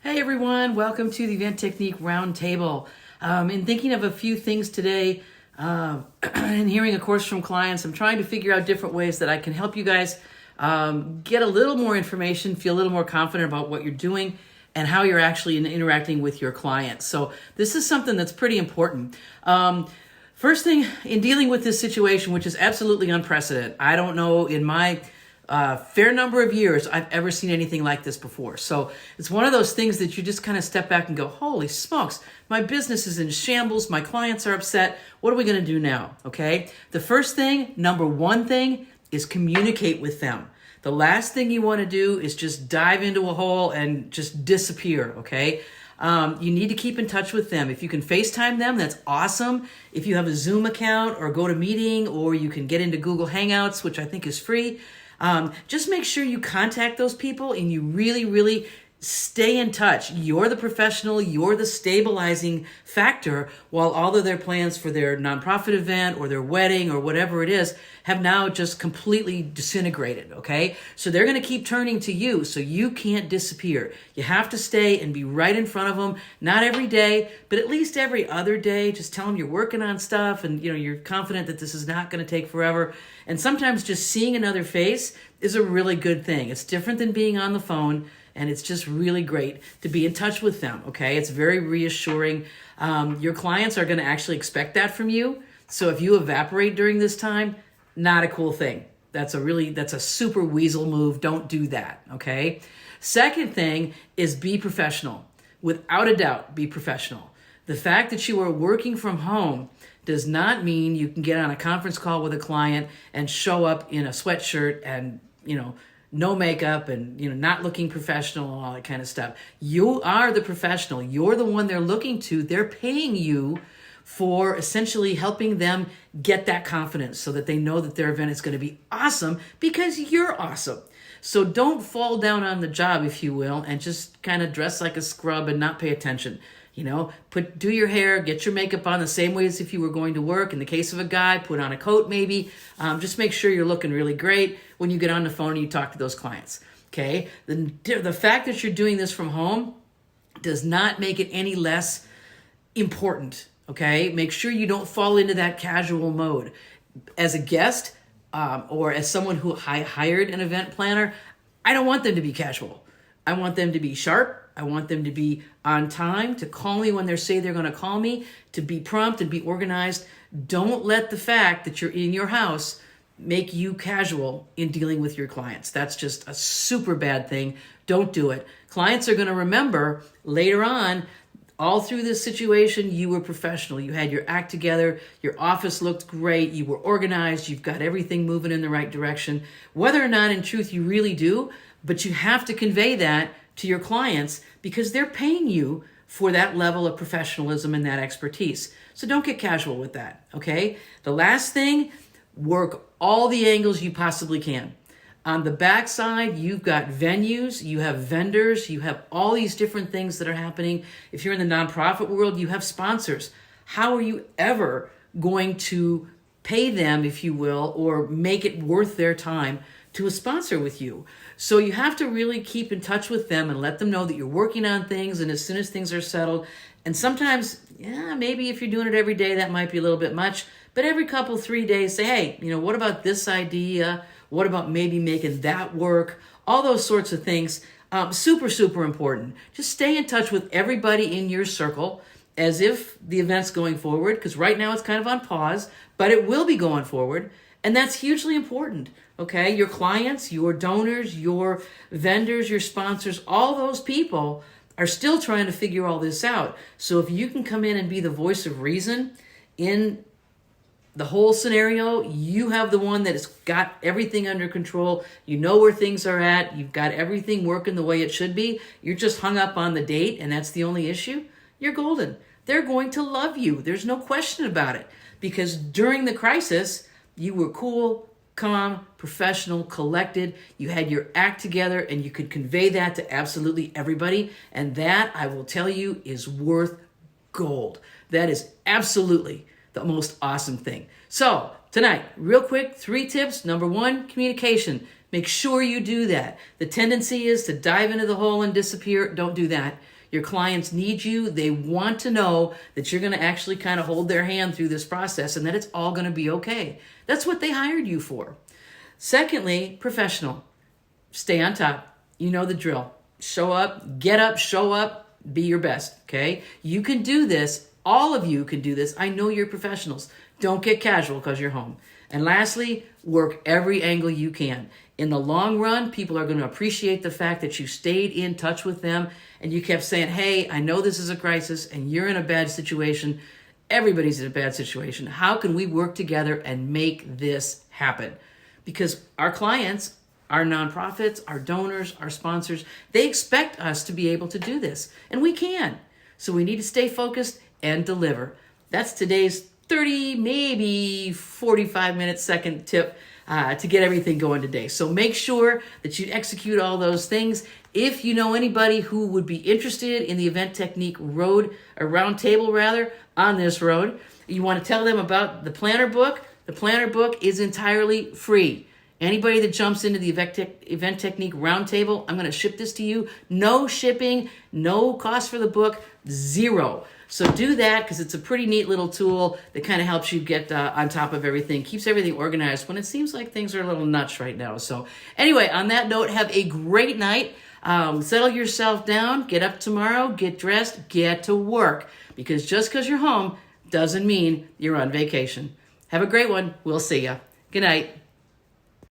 Hey everyone, welcome to the Event Technique Roundtable. In thinking of a few things today and hearing, of course, from clients, I'm trying to figure out different ways that I can help you guys get a little more information, feel a little more confident about what you're doing and how you're actually interacting with your clients. So this is something that's pretty important. First thing, in dealing with this situation, which is absolutely unprecedented, I don't know in my fair number of years I've ever seen anything like this before. So it's one of those things that you just kind of step back and go, holy smokes, my business is in shambles. My clients are upset. What are we going to do now? Okay. The first thing, number one thing, is communicate with them. The last thing you want to do is just dive into a hole and just disappear. Okay. You need to keep in touch with them. If you can FaceTime them, that's awesome. If you have a Zoom account or GoToMeeting, or you can get into Google Hangouts, which I think is free. Just make sure you contact those people and you really stay in touch. You're the professional, you're the stabilizing factor, while all of their plans for their nonprofit event or their wedding or whatever it is have now just completely disintegrated, okay? So they're going to keep turning to you, so you can't disappear. You have to stay and be right in front of them, not every day, but at least every other day. Just tell them you're working on stuff and you're confident that this is not going to take forever. And sometimes just seeing another face is a really good thing. It's different than being on the phone. And it's just really great to be in touch with them, okay? It's very reassuring. Your clients are going to actually expect that from you. So if you evaporate during this time, not a cool thing. That's a super weasel move. Don't do that, okay? Second thing is be professional. Without a doubt, be professional. The fact that you are working from home does not mean you can get on a conference call with a client and show up in a sweatshirt and, no makeup and not looking professional and all that kind of stuff. You are the professional. You're the one they're looking to. They're paying you for essentially helping them get that confidence so that they know that their event is going to be awesome because you're awesome. So don't fall down on the job, if you will, and just kind of dress like a scrub and not pay attention. Do your hair, get your makeup on the same way as if you were going to work. In the case of a guy, put on a coat maybe. Just make sure you're looking really great when you get on the phone and you talk to those clients. Okay? The fact that you're doing this from home does not make it any less important. Okay? Make sure you don't fall into that casual mode. As a guest or as someone who hired an event planner, I don't want them to be casual. I want them to be sharp. I want them to be on time, to call me when they say they're going to call me, to be prompt and be organized. Don't let the fact that you're in your house make you casual in dealing with your clients. That's just a super bad thing. Don't do it. Clients are going to remember later on, all through this situation, you were professional. You had your act together. Your office looked great. You were organized. You've got everything moving in the right direction. Whether or not in truth you really do, but you have to convey that to your clients because they're paying you for that level of professionalism and that expertise. So don't get casual with that, okay? The last thing, work all the angles you possibly can. On the backside, you've got venues, you have vendors, you have all these different things that are happening. If you're in the nonprofit world, you have sponsors. How are you ever going to pay them, if you will, or make it worth their time to a sponsor with you? So you have to really keep in touch with them and let them know that you're working on things, and as soon as things are settled, and sometimes, maybe if you're doing it every day, that might be a little bit much, but every couple, 3 days, say, hey, what about this idea? What about maybe making that work? All those sorts of things, super important. Just stay in touch with everybody in your circle as if the event's going forward, because right now it's kind of on pause, but it will be going forward, and that's hugely important. Okay, your clients, your donors, your vendors, your sponsors, all those people are still trying to figure all this out. So if you can come in and be the voice of reason in the whole scenario, you have the one that has got everything under control. You know where things are at. You've got everything working the way it should be. You're just hung up on the date, and that's the only issue. You're golden. They're going to love you. There's no question about it. Because during the crisis, you were cool, calm, professional, collected. You had your act together and you could convey that to absolutely everybody. And that, I will tell you, is worth gold. That is absolutely the most awesome thing. So tonight, real quick, 3 tips. Number 1, communication. Make sure you do that. The tendency is to dive into the hole and disappear. Don't do that. Your clients need you. They want to know that you're going to actually kind of hold their hand through this process and that it's all going to be okay. That's what they hired you for. Secondly, professional. Stay on top. You know the drill. Show up, get up, show up, be your best, okay? You can do this. All of you can do this. I know you're professionals. Don't get casual because you're home. And lastly, work every angle you can. In the long run, people are going to appreciate the fact that you stayed in touch with them and you kept saying, hey, I know this is a crisis and you're in a bad situation. Everybody's in a bad situation. How can we work together and make this happen? Because our clients, our nonprofits, our donors, our sponsors, they expect us to be able to do this. And we can. So we need to stay focused and deliver. That's today's 30, maybe 45-minute second tip to get everything going today. So make sure that you execute all those things. If you know anybody who would be interested in the event technique roundtable on this road, you want to tell them about the planner book. The planner book is entirely free. Anybody that jumps into the event technique roundtable, I'm going to ship this to you. No shipping, no cost for the book, zero. So do that because it's a pretty neat little tool that kind of helps you get on top of everything, keeps everything organized when it seems like things are a little nuts right now. So anyway, on that note, have a great night. Settle yourself down, get up tomorrow, get dressed, get to work. Because just because you're home doesn't mean you're on vacation. Have a great one. We'll see ya. Good night.